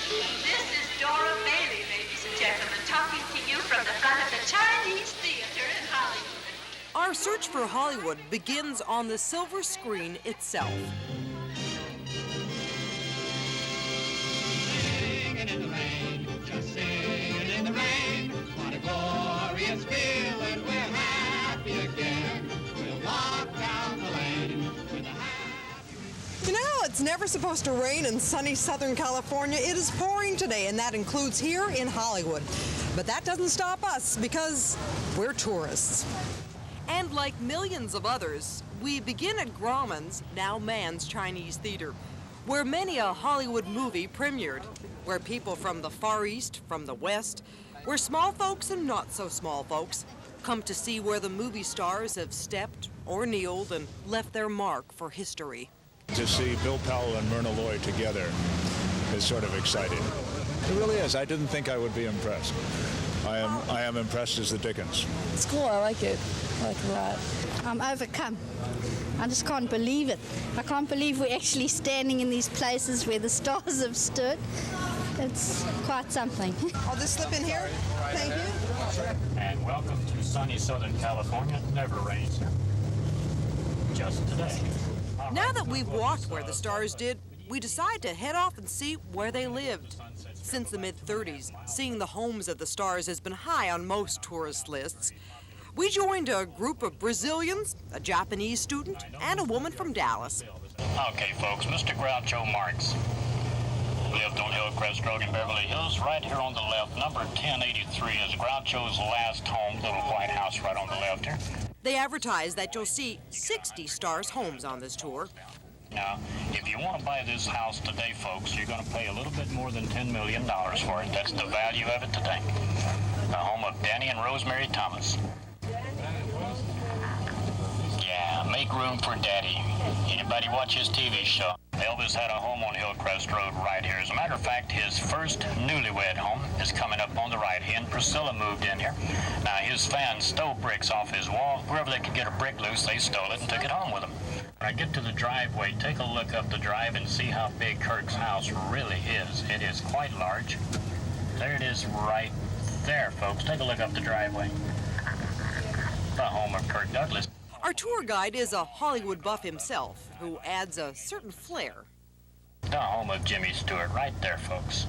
This is Dora Bailey, ladies and gentlemen, talking to you from the front of the Chinese Theater in Hollywood. Our search for Hollywood begins on the silver screen itself. Singing in the rain, just singing in the rain. What a glorious feeling, we're happy again. We'll walk down the lane with a happy... You know, it's never supposed to rain in sunny Southern California. It is pouring today, and that includes here in Hollywood. But that doesn't stop us because we're tourists. And like millions of others, we begin at Grauman's, now Mann's Chinese Theater, where many a Hollywood movie premiered, where people from the Far East, from the West, where small folks and not so small folks come to see where the movie stars have stepped or kneeled and left their mark for history. To see Bill Powell and Myrna Loy together is sort of exciting. It really is. I didn't think I would be impressed. I am impressed as the Dickens. It's cool. I like it. I like it a lot. I'm overcome. I just can't believe it. I can't believe we're actually standing in these places where the stars have stood. It's quite something. I'll just slip in here. Thank you. And welcome to sunny Southern California. It never rains here. Just today. Now that we've walked where the stars did, we decide to head off and see where they lived. Since the mid-30s, seeing the homes of the stars has been high on most tourist lists. We joined a group of Brazilians, a Japanese student, and a woman from Dallas. Okay, folks, Mr. Groucho Marx lived on Hillcrest Road in Beverly Hills. Right here on the left, number 1083 is Groucho's last home, little white house right on the left here. They advertise that you'll see 60 stars homes on this tour. Now, if you want to buy this house today, folks, you're going to pay a little bit more than $10 million for it. That's the value of it today. The home of Danny and Rosemary Thomas. Yeah, make room for Daddy. Anybody watch his TV show? Elvis had a home on Hillcrest Road right here. As a matter of fact, his first newlywed home is coming up on the right. He and Priscilla moved in here. Now, his fans stole bricks off his wall. Wherever they could get a brick loose, they stole it and took it home with them. When I get to the driveway, take a look up the drive and see how big Kirk's house really is. It is quite large. There it is right there, folks. Take a look up the driveway. The home of Kirk Douglas. Our tour guide is a Hollywood buff himself, who adds a certain flair. The home of Jimmy Stewart, right there, folks.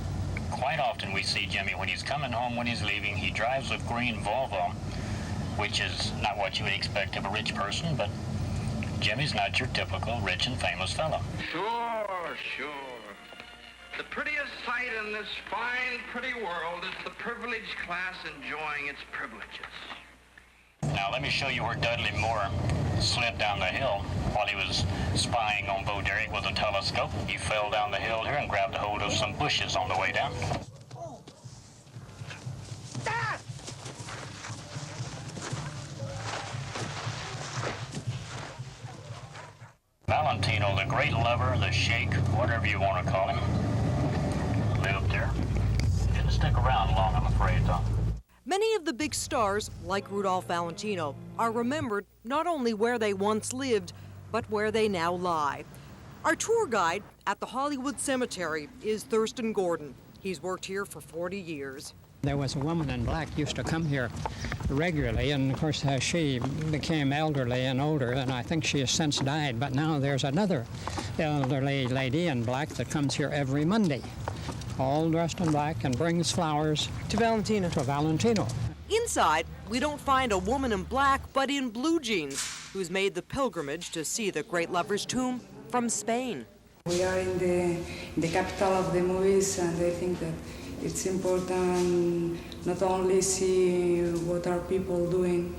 Quite often we see Jimmy when he's coming home, when he's leaving. He drives a green Volvo, which is not what you would expect of a rich person, but Jimmy's not your typical rich and famous fellow. Sure. The prettiest sight in this fine, pretty world is the privileged class enjoying its privileges. Now, let me show you where Dudley Moore slid down the hill while he was spying on Bo Derek with a telescope. He fell down the hill here and grabbed a hold of some bushes on the way down. Valentino, the great lover, the sheik, whatever you want to call him, lived there. Didn't stick around long, I'm afraid, though. Many of the big stars, like Rudolph Valentino, are remembered not only where they once lived, but where they now lie. Our tour guide at the Hollywood Cemetery is Thurston Gordon. He's worked here for 40 years. There was a woman in black used to come here regularly, and of course she became elderly and older, and I think she has since died. But now there's another elderly lady in black that comes here every Monday, all dressed in black, and brings flowers To Valentino. Inside, we don't find a woman in black, but in blue jeans, who's made the pilgrimage to see the great lover's tomb from Spain. We are in the capital of the movies, and I think that it's important not only see what are people doing,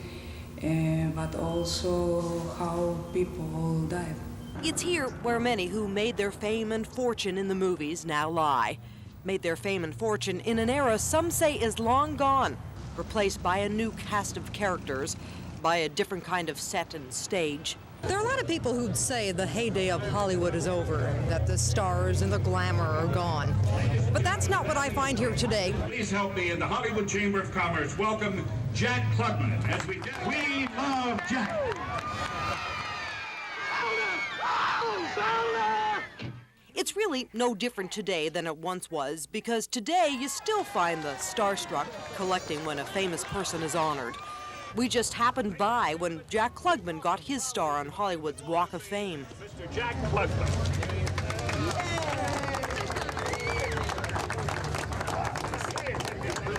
but also how people died. It's here where many who made their fame and fortune in the movies now lie. Made their fame and fortune in an era some say is long gone, replaced by a new cast of characters, by a different kind of set and stage. There are a lot of people who'd say the heyday of Hollywood is over, that the stars and the glamour are gone. But that's not what I find here today. Please help me in the Hollywood Chamber of Commerce welcome Jack Klugman as we love Jack. It's really no different today than it once was, because today you still find the starstruck collecting when a famous person is honored. We just happened by when Jack Klugman got his star on Hollywood's Walk of Fame. Mr. Jack Klugman.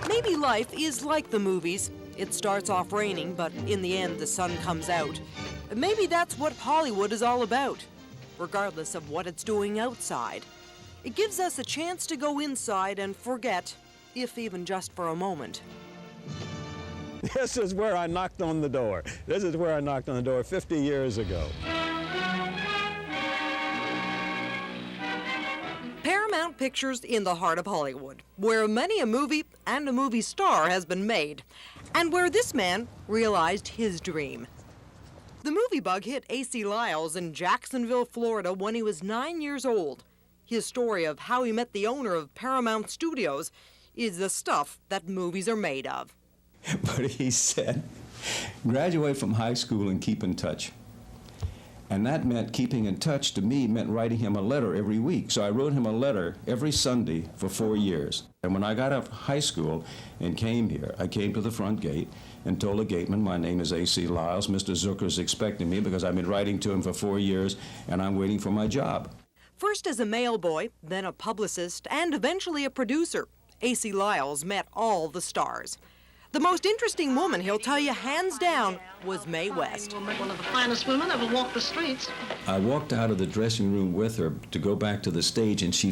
Maybe life is like the movies. It starts off raining, but in the end the sun comes out. Maybe that's what Hollywood is all about, regardless of what it's doing outside. It gives us a chance to go inside and forget, if even just for a moment. This is where I knocked on the door. This is where I knocked on the door 50 years ago. Paramount Pictures in the heart of Hollywood, where many a movie and a movie star has been made, and where this man realized his dream. The movie bug hit A.C. Lyles in Jacksonville, Florida when he was 9 years old. His story of how he met the owner of Paramount Studios is the stuff that movies are made of. But he said, graduate from high school and keep in touch. And that meant keeping in touch to me meant writing him a letter every week. So I wrote him a letter every Sunday for 4 years. And when I got out of high school and came here, I came to the front gate and told the gateman, my name is A.C. Lyles. Mr. Zucker's expecting me because I've been writing to him for 4 years and I'm waiting for my job. First as a mail boy, then a publicist, and eventually a producer, A.C. Lyles met all the stars. The most interesting woman, he'll tell you hands down, was Mae West. One of the finest women ever walked the streets. I walked out of the dressing room with her to go back to the stage, and she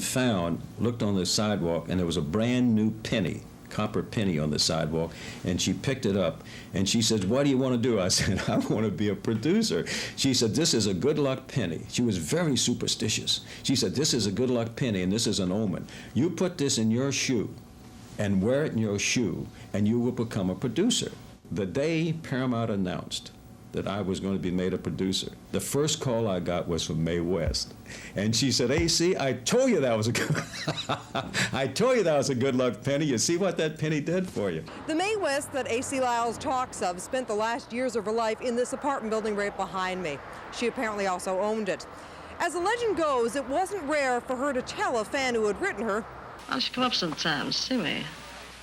looked on the sidewalk, and there was a brand new penny, copper penny on the sidewalk, and she picked it up, and she said, what do you want to do? I said, I want to be a producer. She said, this is a good luck penny. She was very superstitious. She said, this is a good luck penny, and this is an omen. You put this in your shoe and wear it in your shoe, and you will become a producer. The day Paramount announced that I was going to be made a producer, the first call I got was from Mae West. And she said, AC, I told you that was a good I told you that was a good luck penny. You see what that penny did for you. The Mae West that A.C. Lyles talks of spent the last years of her life in this apartment building right behind me. She apparently also owned it. As the legend goes, it wasn't rare for her to tell a fan who had written her, I should come up sometimes, see me.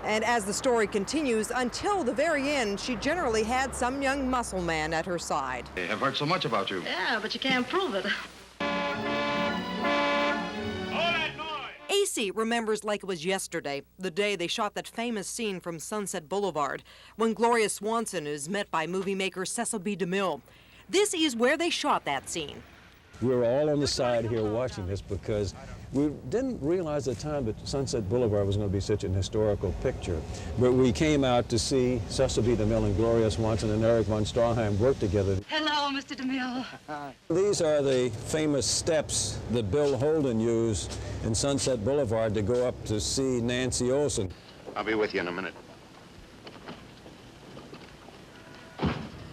And as the story continues, until the very end, she generally had some young muscle man at her side. I've heard so much about you. Yeah, but you can't prove it. AC remembers like it was yesterday, the day they shot that famous scene from Sunset Boulevard, when Gloria Swanson is met by movie maker Cecil B. DeMille. This is where they shot that scene. We were all on the side here watching this because we didn't realize at the time that Sunset Boulevard was going to be such an historical picture. But we came out to see Cecil B. DeMille and Gloria Swanson and Eric von Stroheim work together. Hello, Mr. DeMille. These are the famous steps that Bill Holden used in Sunset Boulevard to go up to see Nancy Olson. I'll be with you in a minute.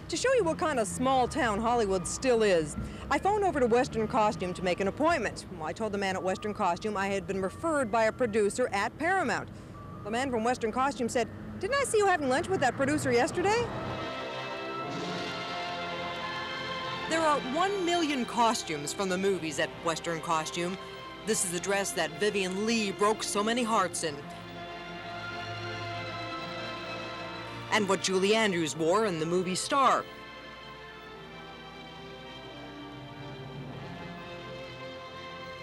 To show you what kind of small town Hollywood still is, I phoned over to Western Costume to make an appointment. Well, I told the man at Western Costume I had been referred by a producer at Paramount. The man from Western Costume said, didn't I see you having lunch with that producer yesterday? There are 1 million costumes from the movies at Western Costume. This is the dress that Vivian Leigh broke so many hearts in. And what Julie Andrews wore in the movie Star.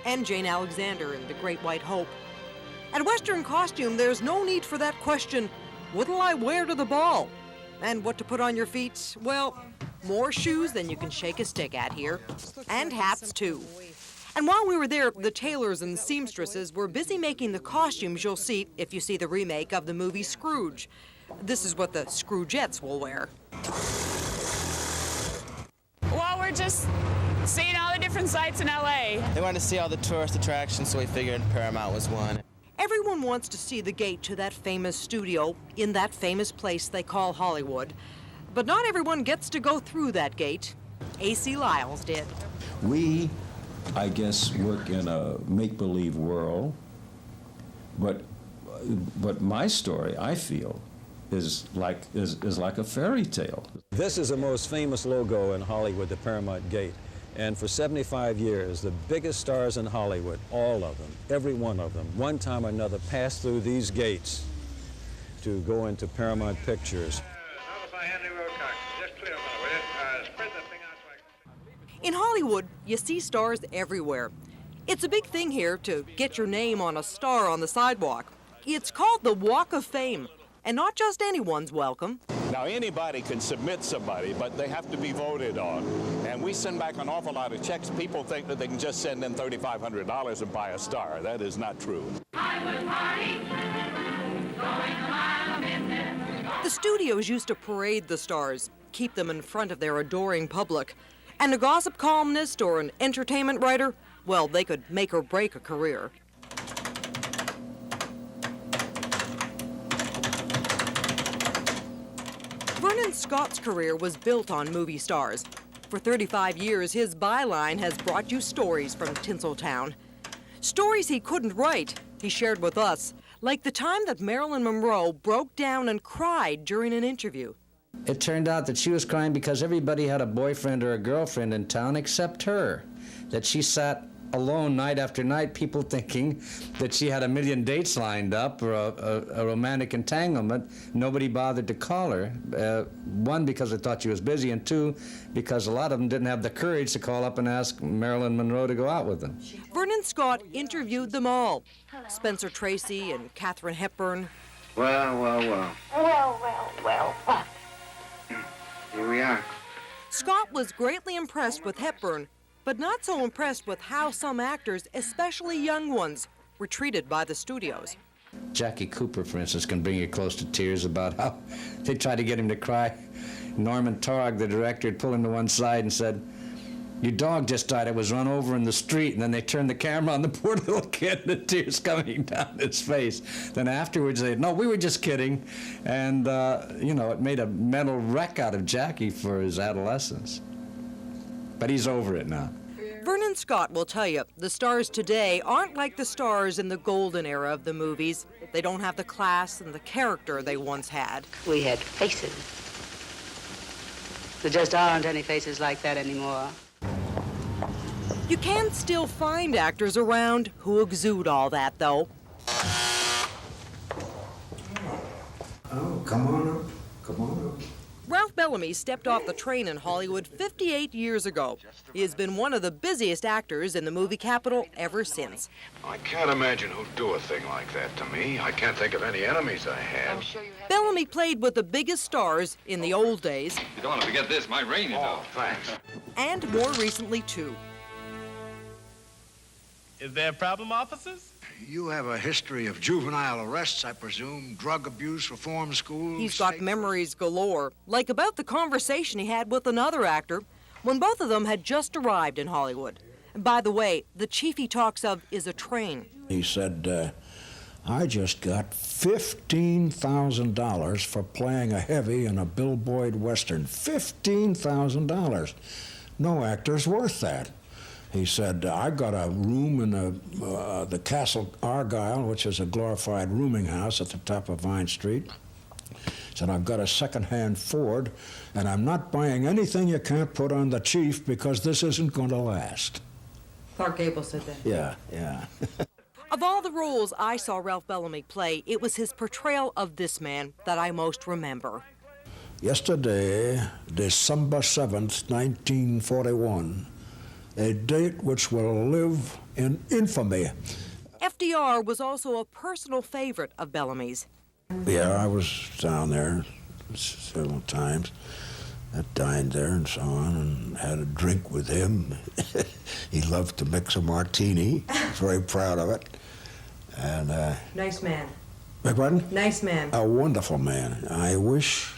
And Jane Alexander in The Great White Hope. At Western Costume, there's no need for that question, what'll I wear to the ball? And what to put on your feet? Well, more shoes than you can shake a stick at here. And hats, too. And while we were there, the tailors and seamstresses were busy making the costumes you'll see if you see the remake of the movie Scrooge. This is what the Scroogettes will wear. Well, we're just seeing all the different sites in L.A. They wanted to see all the tourist attractions, so we figured Paramount was one. Everyone wants to see the gate to that famous studio in that famous place they call Hollywood. But not everyone gets to go through that gate. A.C. Lyles did. We, I guess, work in a make-believe world, but my story, I feel, is like a fairy tale. This is the most famous logo in Hollywood, the Paramount Gate. And for 75 years, the biggest stars in Hollywood, all of them, every one of them, one time or another passed through these gates to go into Paramount Pictures. In Hollywood, you see stars everywhere. It's a big thing here to get your name on a star on the sidewalk. It's called the Walk of Fame, and not just anyone's welcome. Now, anybody can submit somebody, but they have to be voted on. And we send back an awful lot of checks. People think that they can just send in $3,500 and buy a star. That is not true. The studios used to parade the stars, keep them in front of their adoring public. And a gossip columnist or an entertainment writer, well, they could make or break a career. Vernon Scott's career was built on movie stars. For 35 years, his byline has brought you stories from Tinseltown. Stories he couldn't write, he shared with us, like the time that Marilyn Monroe broke down and cried during an interview. It turned out that she was crying because everybody had a boyfriend or a girlfriend in town except her. That she sat alone night after night, people thinking that she had a million dates lined up or a romantic entanglement. Nobody bothered to call her. One, because they thought she was busy, and two, because a lot of them didn't have the courage to call up and ask Marilyn Monroe to go out with them. Vernon Scott interviewed them all. Spencer Tracy and Katharine Hepburn. Well. What? Here we are. Scott was greatly impressed with Hepburn, but not so impressed with how some actors, especially young ones, were treated by the studios. Jackie Cooper, for instance, can bring you close to tears about how they tried to get him to cry. Norman Targ, the director, had pulled him to one side and said, "Your dog just died. It was run over in the street." And then they turned the camera on the poor little kid, and the tears coming down his face. Then afterwards, they said, "No, we were just kidding." And, it made a mental wreck out of Jackie for his adolescence. But he's over it now. Vernon Scott will tell you, the stars today aren't like the stars in the golden era of the movies. They don't have the class and the character they once had. We had faces. There just aren't any faces like that anymore. You can still find actors around who exude all that, though. Oh, come on up. Come on up. Ralph Bellamy stepped off the train in Hollywood 58 years ago. He has been one of the busiest actors in the movie capital ever since. I can't imagine who'd do a thing like that to me. I can't think of any enemies I have. Bellamy played with the biggest stars in the old days. You don't want to forget this. My rain is out. Thanks. And more recently, too. Is there a problem, officers? You have a history of juvenile arrests, I presume, drug abuse reform schools. He's got memories galore, like about the conversation he had with another actor when both of them had just arrived in Hollywood. And by the way, the chief he talks of is a train. He said, I just got $15,000 for playing a heavy in a Bill Boyd Western. $15,000. No actor's worth that. He said, I got a room in the Castle Argyle, which is a glorified rooming house at the top of Vine Street. He said, I've got a second-hand Ford, and I'm not buying anything you can't put on the chief because this isn't going to last. Clark Gable said that. Yeah. Of all the roles I saw Ralph Bellamy play, it was his portrayal of this man that I most remember. Yesterday, December 7th, 1941, a date which will live in infamy. FDR was also a personal favorite of Bellamy's. Yeah, I was down there several times. I dined there and so on and had a drink with him. He loved to mix a martini. He was very proud of it. And nice man. Beg pardon? Nice man. A wonderful man. I wish,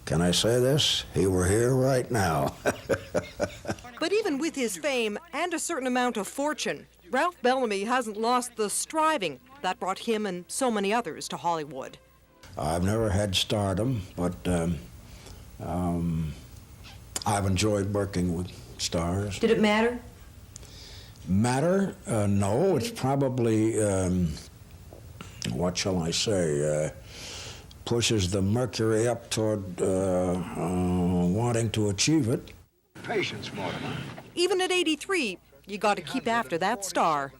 can I say this? He were here right now. But even with his fame and a certain amount of fortune, Ralph Bellamy hasn't lost the striving that brought him and so many others to Hollywood. I've never had stardom, but I've enjoyed working with stars. Did it matter? Matter? No, it's probably, what shall I say, pushes the mercury up toward wanting to achieve it. Patience, Mortimer. Even at 83, you got to keep after that star.